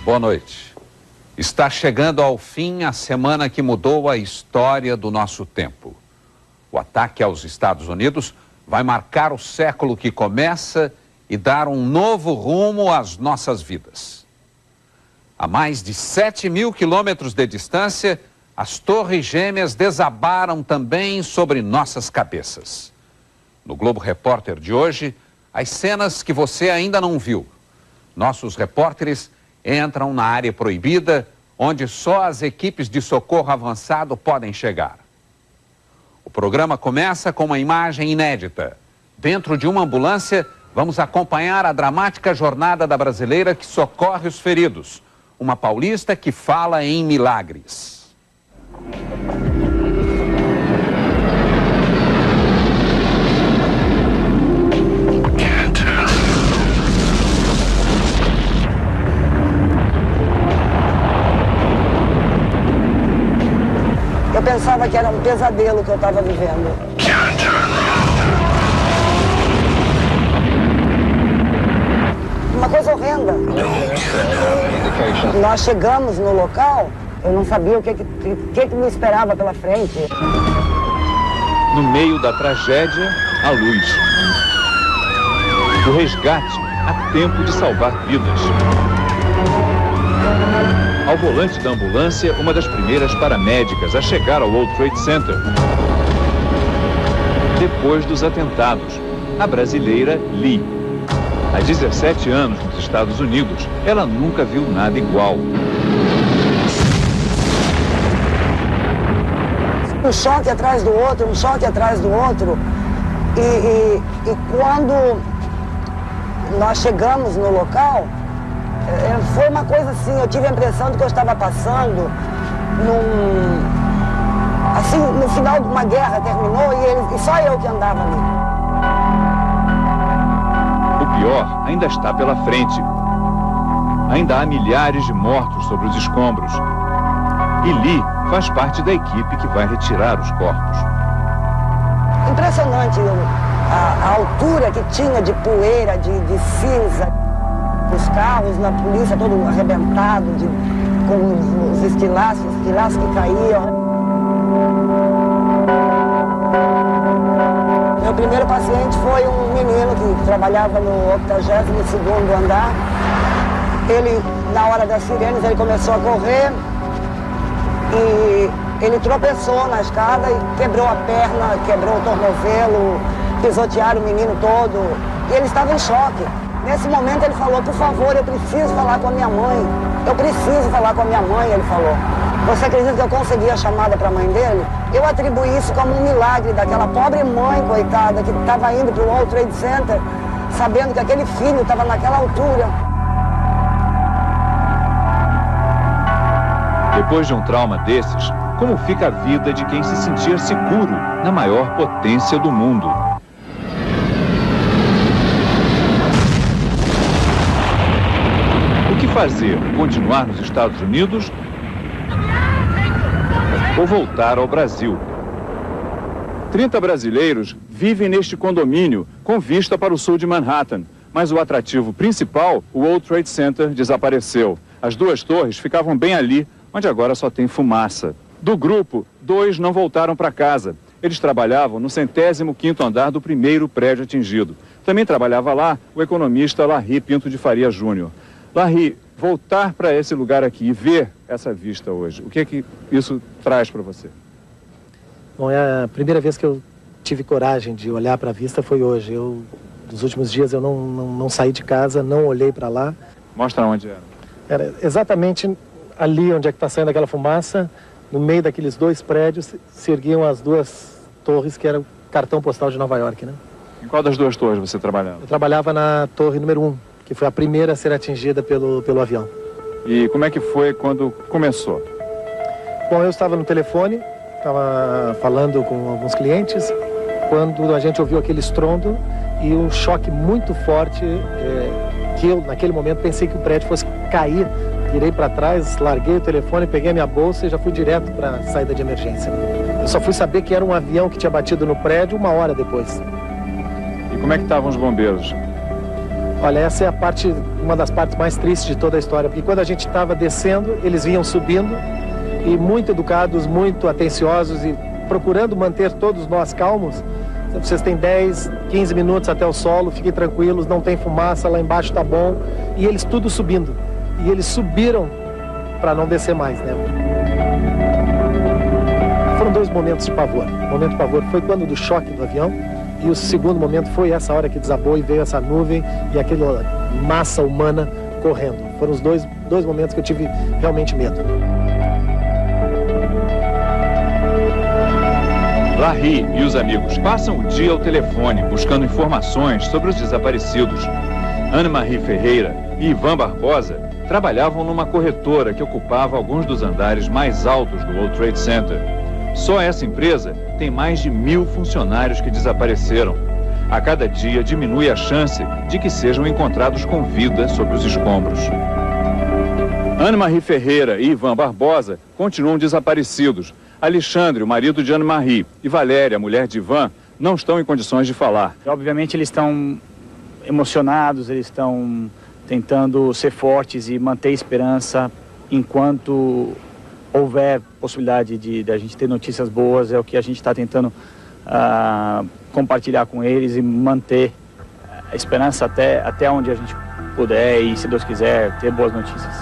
Boa noite. Está chegando ao fim a semana que mudou a história do nosso tempo. O ataque aos Estados Unidos vai marcar o século que começa e dar um novo rumo às nossas vidas. A mais de 7.000 quilômetros de distância, as Torres Gêmeas desabaram também sobre nossas cabeças. No Globo Repórter de hoje, as cenas que você ainda não viu. Nossos repórteres entram na área proibida, onde só as equipes de socorro avançado podem chegar. O programa começa com uma imagem inédita. Dentro de uma ambulância, vamos acompanhar a dramática jornada da brasileira que socorre os feridos. Uma paulista que fala em milagres. Eu pensava que era um pesadelo que eu estava vivendo. Uma coisa horrenda. Nós chegamos no local, eu não sabia o que me esperava pela frente. No meio da tragédia, a luz. O resgate a tempo de salvar vidas. Ao volante da ambulância, uma das primeiras paramédicas a chegar ao World Trade Center. Depois dos atentados, a brasileira Lee. Há 17 anos nos Estados Unidos, ela nunca viu nada igual. Um choque atrás do outro, um choque atrás do outro. E quando nós chegamos no local, foi uma coisa assim, eu tive a impressão de que eu estava passando assim, no final de uma guerra terminou e só eu que andava ali. O pior ainda está pela frente. Ainda há milhares de mortos sobre os escombros. E Lee faz parte da equipe que vai retirar os corpos. Impressionante a altura que tinha de poeira, de cinza. Os carros na polícia todo arrebentado, com os estilhaços que caíam. Meu primeiro paciente foi um menino que trabalhava no 82º andar. Ele, na hora das sirenes, ele começou a correr e ele tropeçou na escada e quebrou a perna, quebrou o tornozelo, pisotearam o menino todo. E ele estava em choque. Nesse momento ele falou, por favor, eu preciso falar com a minha mãe. Eu preciso falar com a minha mãe, ele falou. Você acredita que eu consegui a chamada para a mãe dele? Eu atribuí isso como um milagre daquela pobre mãe, coitada, que estava indo para o World Trade Center, sabendo que aquele filho estava naquela altura. Depois de um trauma desses, como fica a vida de quem se sentia seguro na maior potência do mundo? O que fazer? Continuar nos Estados Unidos ou voltar ao Brasil? 30 brasileiros vivem neste condomínio com vista para o sul de Manhattan, mas o atrativo principal, o World Trade Center, desapareceu. As duas torres ficavam bem ali, onde agora só tem fumaça. Do grupo, 2 não voltaram para casa. Eles trabalhavam no 105º andar do primeiro prédio atingido. Também trabalhava lá o economista Larry Pinto de Faria Júnior. Larry, voltar para esse lugar aqui e ver essa vista hoje, o que é que isso traz para você? Bom, é a primeira vez que eu tive coragem de olhar para a vista foi hoje. Nos últimos dias eu não saí de casa, não olhei para lá. Mostra onde era. Era exatamente ali onde é que está saindo aquela fumaça, no meio daqueles 2 prédios se erguiam as 2 torres que eram o cartão postal de Nova York, né? Em qual das 2 torres você trabalhava? Eu trabalhava na torre número 1, que foi a primeira a ser atingida pelo avião. E como é que foi quando começou? Bom, eu estava no telefone, estava falando com alguns clientes, quando a gente ouviu aquele estrondo e um choque muito forte, que eu, naquele momento, pensei que o prédio fosse cair. Virei para trás, larguei o telefone, peguei a minha bolsa e já fui direto para a saída de emergência. Eu só fui saber que era um avião que tinha batido no prédio 1 hora depois. E como é que estavam os bombeiros? Olha, essa é uma das partes mais tristes de toda a história, porque quando a gente estava descendo, eles vinham subindo e muito educados, muito atenciosos e procurando manter todos nós calmos. Vocês têm 10, 15 minutos até o solo, fiquem tranquilos, não tem fumaça, lá embaixo tá bom. E eles tudo subindo. E eles subiram para não descer mais, né? Foram dois momentos de pavor. O momento de pavor foi quando do choque do avião, e o segundo momento foi essa hora que desabou e veio essa nuvem e aquela massa humana correndo. Foram os dois momentos que eu tive realmente medo. Larry e os amigos passam o dia ao telefone buscando informações sobre os desaparecidos. Anne-Marie Ferreira e Ivan Barbosa trabalhavam numa corretora que ocupava alguns dos andares mais altos do World Trade Center. Só essa empresa tem mais de 1000 funcionários que desapareceram. A cada dia diminui a chance de que sejam encontrados com vida sob os escombros. Anne-Marie Ferreira e Ivan Barbosa continuam desaparecidos. Alexandre, o marido de Anne-Marie, e Valéria, a mulher de Ivan, não estão em condições de falar. Obviamente eles estão emocionados, eles estão tentando ser fortes e manter esperança enquanto houver possibilidade de a gente ter notícias boas. É o que a gente está tentando compartilhar com eles e manter a esperança até onde a gente puder e, se Deus quiser, ter boas notícias.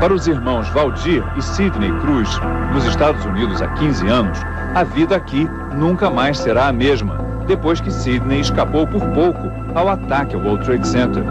Para os irmãos Valdir e Sidney Cruz, nos Estados Unidos há 15 anos, a vida aqui nunca mais será a mesma, depois que Sidney escapou por pouco ao ataque ao World Trade Center.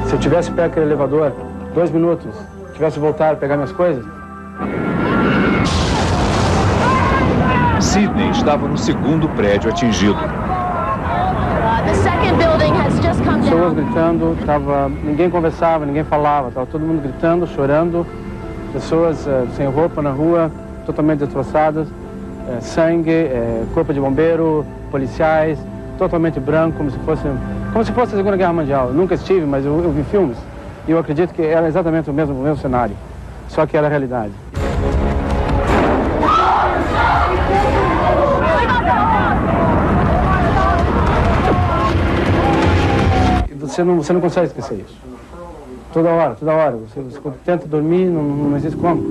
Se eu tivesse pego aquele elevador 2 minutos, tivesse voltado a pegar minhas coisas... Sidney estava no segundo prédio atingido. Pessoas gritando, ninguém conversava, ninguém falava, estava todo mundo gritando, chorando, pessoas sem roupa na rua, totalmente destroçadas, sangue, corpo de bombeiro, policiais, totalmente branco, como se fosse a Segunda Guerra Mundial. Eu nunca estive, mas eu vi filmes e eu acredito que era exatamente o mesmo cenário, só que era a realidade. Você não consegue esquecer isso. Toda hora. Você tenta dormir, não existe como.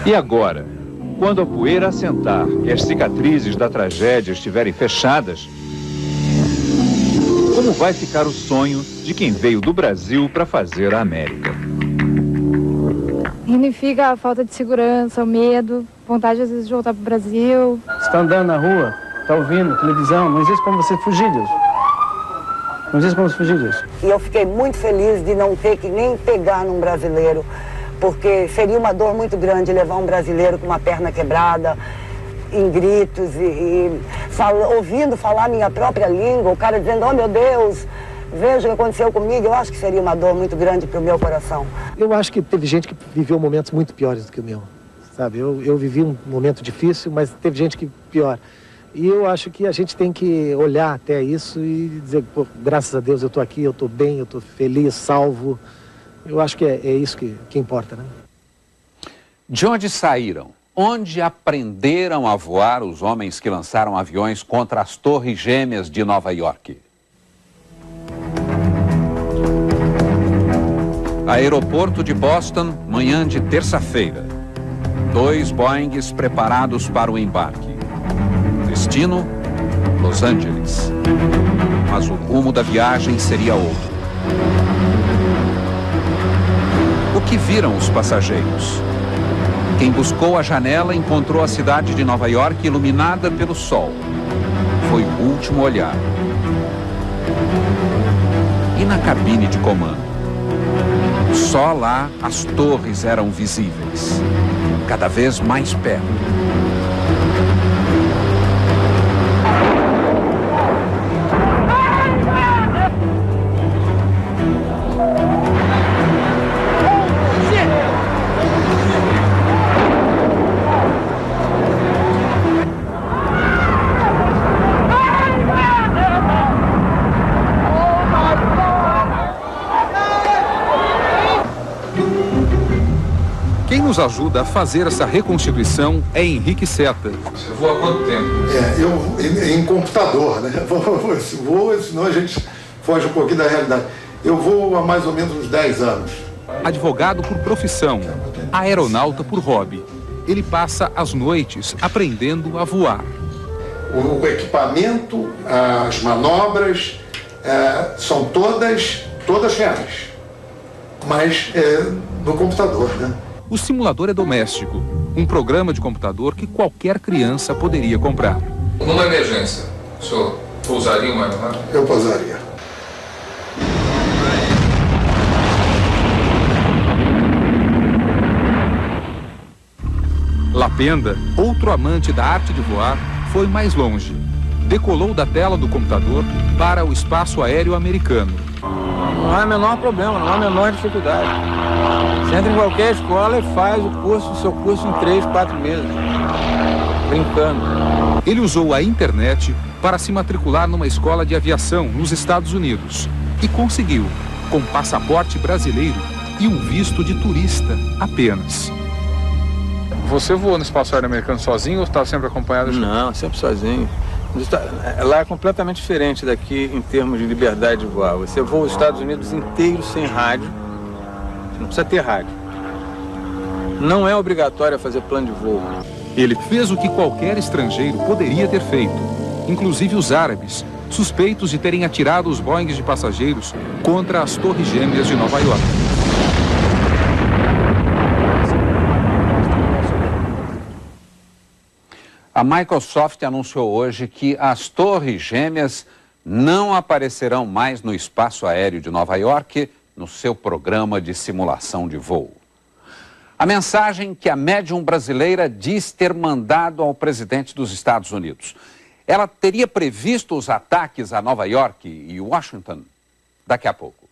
E agora, quando a poeira assentar e as cicatrizes da tragédia estiverem fechadas, como vai ficar o sonho de quem veio do Brasil para fazer a América? Significa a falta de segurança, o medo, vontade às vezes de voltar para o Brasil. Você está andando na rua, está ouvindo televisão, não existe como você fugir disso. Não existe como fugir disso. E eu fiquei muito feliz de não ter que nem pegar num brasileiro, porque seria uma dor muito grande levar um brasileiro com uma perna quebrada, em gritos ouvindo falar minha própria língua, o cara dizendo, oh meu Deus, veja o que aconteceu comigo. Eu acho que seria uma dor muito grande para o meu coração. Eu acho que teve gente que viveu momentos muito piores do que o meu, sabe? Eu vivi um momento difícil, mas teve gente que pior. E eu acho que a gente tem que olhar até isso e dizer, pô, graças a Deus eu estou aqui, eu estou bem, eu estou feliz, salvo. Eu acho que é isso que importa, né? De onde saíram? Onde aprenderam a voar os homens que lançaram aviões contra as Torres Gêmeas de Nova York? Aeroporto de Boston, manhã de terça-feira. 2 Boeings preparados para o embarque. Destino, Los Angeles. Mas o rumo da viagem seria outro. O que viram os passageiros? Quem buscou a janela encontrou a cidade de Nova York iluminada pelo sol. Foi o último olhar. E na cabine de comando? Só lá as torres eram visíveis, cada vez mais perto. nos ajuda a fazer essa reconstituição é Henrique Seta. Você voa há quanto tempo? Eu em computador, né? Voo, senão a gente foge um pouquinho da realidade. Eu vou há mais ou menos uns 10 anos. Advogado por profissão, aeronauta por hobby. Ele passa as noites aprendendo a voar. O equipamento, as manobras, são todas reais, mas no computador, né? O simulador é doméstico, um programa de computador que qualquer criança poderia comprar. Numa emergência, o senhor pousaria uma aeronave? Eu pousaria. Lapenda, outro amante da arte de voar, foi mais longe. Decolou da tela do computador para o espaço aéreo americano. Não há o menor problema, não há a menor dificuldade. Você entra em qualquer escola e faz o seu curso em 3, 4 meses, brincando. Ele usou a internet para se matricular numa escola de aviação nos Estados Unidos e conseguiu, com passaporte brasileiro e um visto de turista apenas. Você voou no espaço aéreo americano sozinho ou estava sempre acompanhado? Não, sempre sozinho. Lá é completamente diferente daqui em termos de liberdade de voar. Você voa os Estados Unidos inteiros sem rádio. Você não precisa ter rádio. Não é obrigatório fazer plano de voo. Ele fez o que qualquer estrangeiro poderia ter feito, inclusive os árabes, suspeitos de terem atirado os Boeings de passageiros contra as Torres Gêmeas de Nova York. A Microsoft anunciou hoje que as Torres Gêmeas não aparecerão mais no espaço aéreo de Nova York no seu programa de simulação de voo. A mensagem que a médium brasileira diz ter mandado ao presidente dos Estados Unidos. Ela teria previsto os ataques a Nova York e Washington? Daqui a pouco.